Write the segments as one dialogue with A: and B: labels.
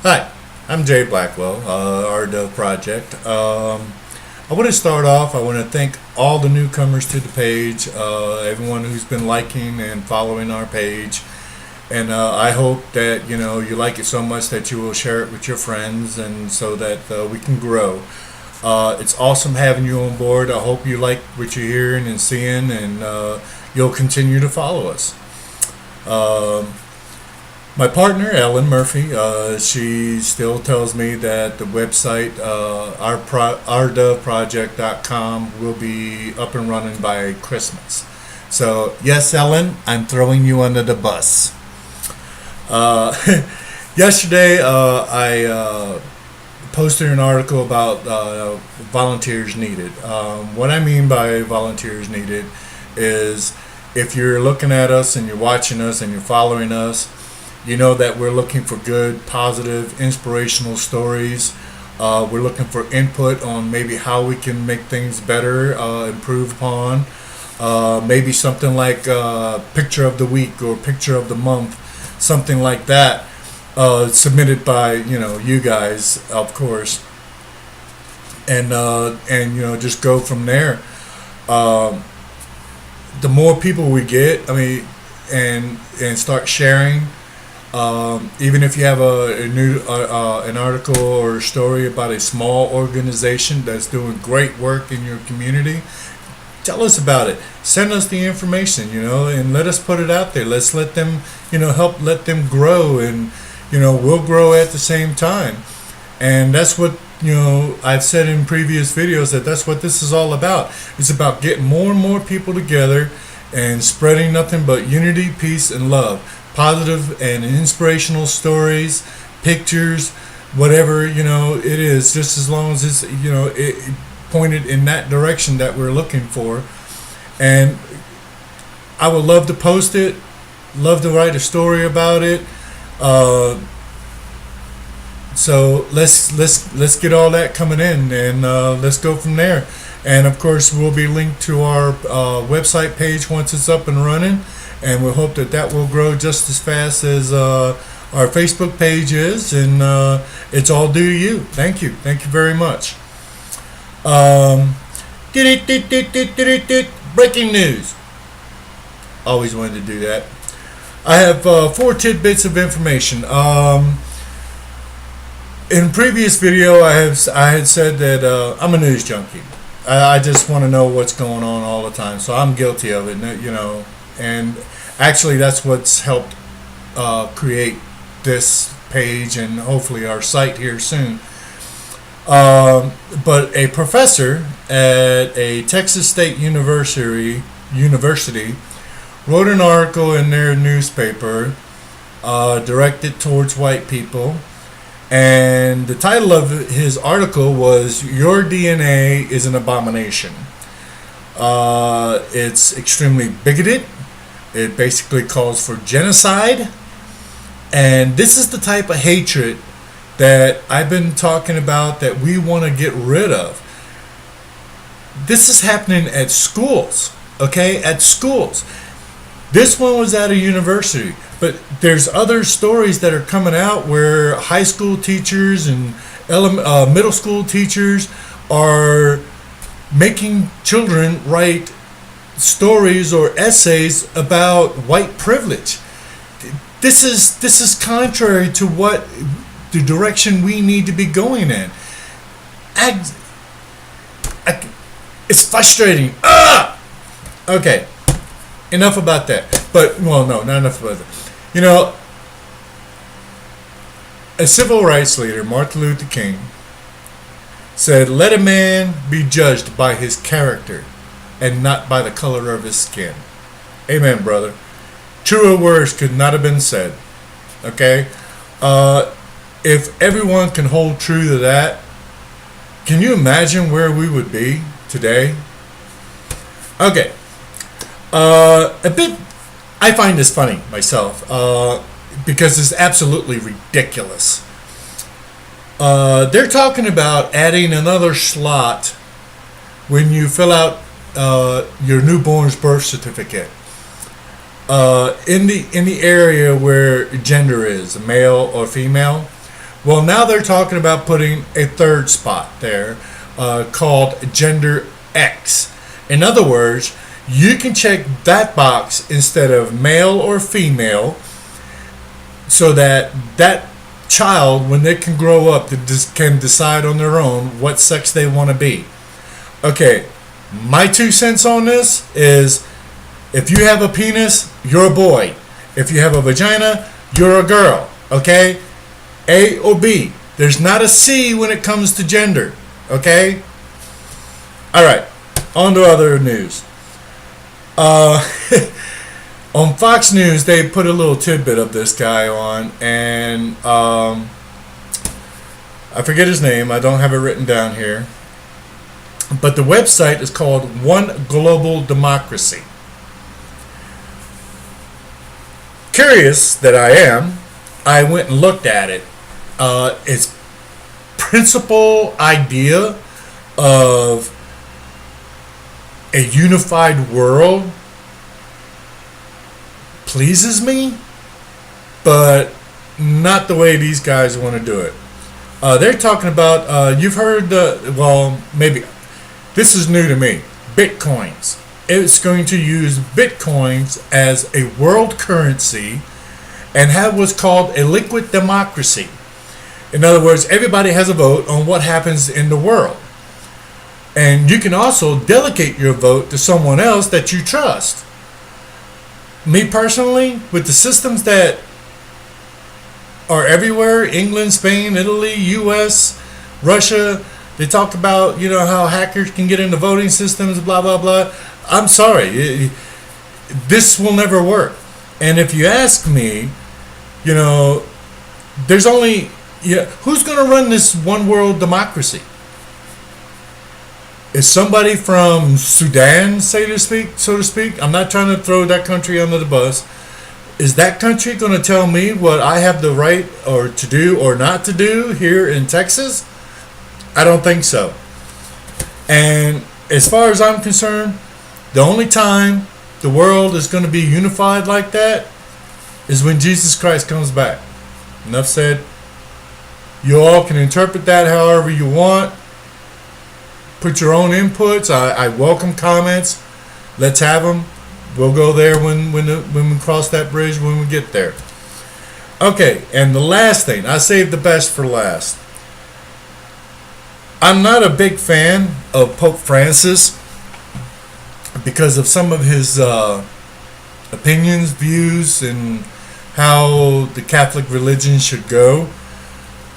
A: Hi, I'm Jay Blackwell, our Dove Project. I want to start off. I want to thank all the newcomers to the page, everyone who's been liking and following our page, and I hope that you like it so much that you will share it with your friends, and so that we can grow. It's awesome having you on board. I hope you like what you're hearing and seeing, and you'll continue to follow us. Um My partner, Ellen Murphy, she still tells me that the website, ourdoveproject.com, will be up and running by Christmas. So, yes, Ellen, I'm throwing you under the bus. Uh, Yesterday, I posted an article about volunteers needed. What I mean by volunteers needed is if you're looking at us and you're watching us and you're following us, you know that we're looking for good, positive, inspirational stories. We're looking for input on maybe how we can make things better, improve upon. Maybe something like picture of the week or picture of the month, something like that, submitted by you guys, of course, and just go from there. Um, the more people we get, I mean, and start sharing. Even if you have an article or a story about a small organization that's doing great work in your community, tell us about it. Send us the information, and let us put it out there. Let's let them, help let them grow, and we'll grow at the same time. And that's what I've said in previous videos, that's what this is all about. It's about getting more and more people together and spreading nothing but unity, peace, and love. Positive and inspirational stories, pictures, whatever it is, just as long as it's it pointed in that direction that we're looking for. And I would love to post it, love to write a story about it. So let's get all that coming in, and let's go from there. And of course, we'll be linked to our website page once it's up and running. And we hope that will grow just as fast as our Facebook page is, and it's all due to you. Thank you very much. Um, Breaking news. Always wanted to do that. I have 4 tidbits of information. In previous video, I had said that I'm a news junkie. I just want to know what's going on all the time, so I'm guilty of it. And actually, that's what's helped create this page and hopefully our site here soon. But a professor at a Texas State University wrote an article in their newspaper directed towards white people. And the title of his article was "Your DNA is an Abomination." It's extremely bigoted. It basically calls for genocide. And this is the type of hatred that I've been talking about that we want to get rid of. This is happening at schools, okay? At schools. This one was at a university, but there's other stories that are coming out where high school teachers and middle school teachers are making children write stories or essays about white privilege. This is contrary to what the direction we need to be going in. It's frustrating. Okay, enough about that. But no, not enough about that. A civil rights leader, Martin Luther King, said, "Let a man be judged by his character and not by the color of his skin." Amen, brother. Truer words could not have been said. Okay? If everyone can hold true to that, can you imagine where we would be today? Okay. I find this funny myself, because it's absolutely ridiculous. They're talking about adding another slot when you fill out your newborn's birth certificate. In the area where gender is, male or female, Well, now they're talking about putting a third spot there called Gender X. In other words, you can check that box instead of male or female so that that child, when they can grow up, can decide on their own what sex they want to be. Okay, my 2 cents on this is if you have a penis, you're a boy. If you have a vagina, you're a girl. Okay? A or B. There's not a C when it comes to gender. Okay? Alright, on to other news. On Fox News, they put a little tidbit of this guy on, and I forget his name. I don't have it written down here. But the website is called One Global Democracy. Curious that I am, I went and looked at it. Its principal idea of a unified world pleases me, but not the way these guys want to do it. They're talking about, you've heard maybe this is new to me, Bitcoins. It's going to use Bitcoins as a world currency and have what's called a liquid democracy. In other words, everybody has a vote on what happens in the world. And you can also delegate your vote to someone else that you trust. Me personally, with the systems that are everywhere, England, Spain, Italy, US, Russia, they talk about, how hackers can get into voting systems, blah, blah, blah. I'm sorry. This will never work. And if you ask me, there's only, who's going to run this one world democracy? Is somebody from Sudan, so to speak? I'm not trying to throw that country under the bus. Is that country going to tell me what I have the right or to do or not to do here in Texas? I don't think so. And as far as I'm concerned, the only time the world is going to be unified like that is when Jesus Christ comes back. Enough said. You all can interpret that however you want. Put your own inputs. I welcome comments. Let's have them. We'll go there when we cross that bridge when we get there. Okay, and the last thing, I saved the best for last. I'm not a big fan of Pope Francis because of some of his opinions, views, and how the Catholic religion should go.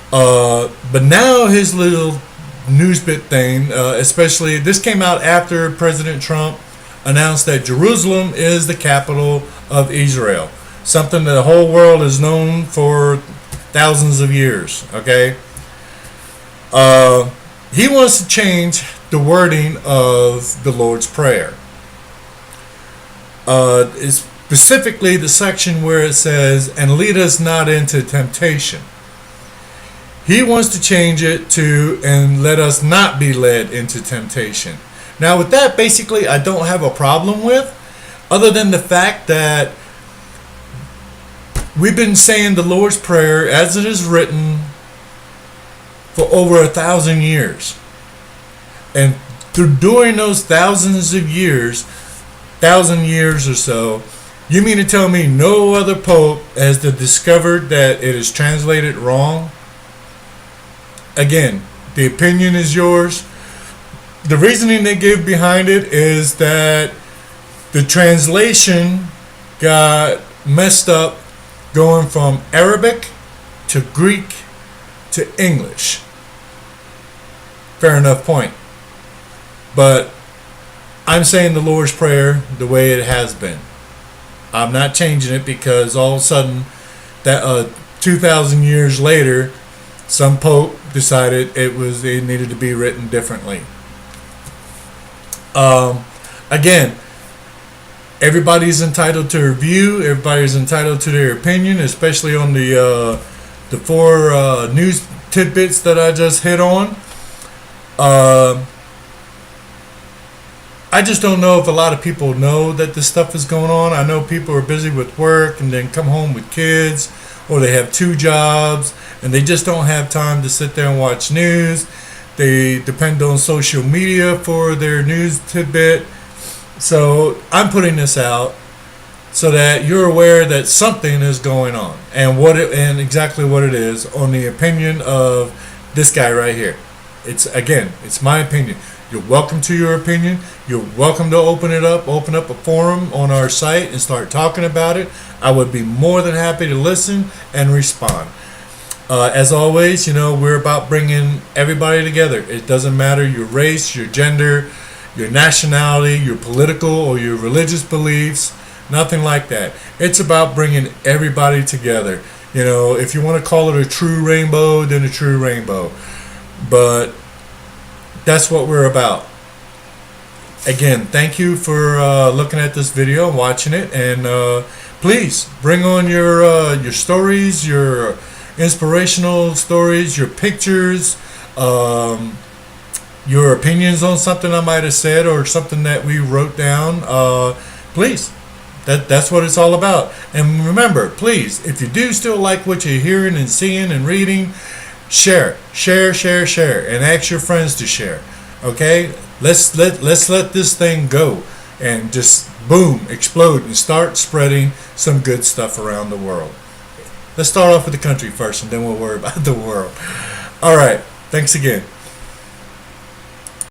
A: But now his little news bit thing, especially this came out after President Trump announced that Jerusalem is the capital of Israel, something that the whole world has known for thousands of years. Okay, he wants to change the wording of the Lord's Prayer. It's specifically the section where it says, "And lead us not into temptation." He wants to change it to, "And let us not be led into temptation." Now with that, basically, I don't have a problem with, other than the fact that we've been saying the Lord's Prayer as it is written for over 1,000 years. And during those thousands of years, 1,000 years or so, you mean to tell me no other pope has discovered that it is translated wrong? Again, the opinion is yours. The reasoning they give behind it is that the translation got messed up going from Arabic to Greek to English. Fair enough point. But I'm saying the Lord's Prayer the way it has been. I'm not changing it because all of a sudden, that 2,000 years later, some pope decided it needed to be written differently. Again, everybody's entitled to their view. Everybody's entitled to their opinion, especially on the four news tidbits that I just hit on. I just don't know if a lot of people know that this stuff is going on. I know people are busy with work and then come home with kids or they have two jobs and they just don't have time to sit there and watch news. They depend on social media for their news tidbit. So I'm putting this out so that you're aware that something is going on, and exactly what it is, on the opinion of this guy right here. It's my opinion. You're welcome to your opinion. You're welcome to open up a forum on our site and start talking about it. I would be more than happy to listen and respond. As always, we're about bringing everybody together. It doesn't matter your race, your gender, your nationality, your political or your religious beliefs. Nothing like that. It's about bringing everybody together. If you want to call it a true rainbow, then a true rainbow. But that's what we're about. Again, thank you for looking at this video and watching it. And please bring on your stories, your inspirational stories, your pictures, your opinions on something I might have said or something that we wrote down. Please. That's what it's all about. And remember, please, if you do still like what you're hearing and seeing and reading, share, and ask your friends to share. Okay, let's let this thing go and just boom, explode and start spreading some good stuff around the world. Let's start off with the country first, and then we'll worry about the world. All right, thanks again.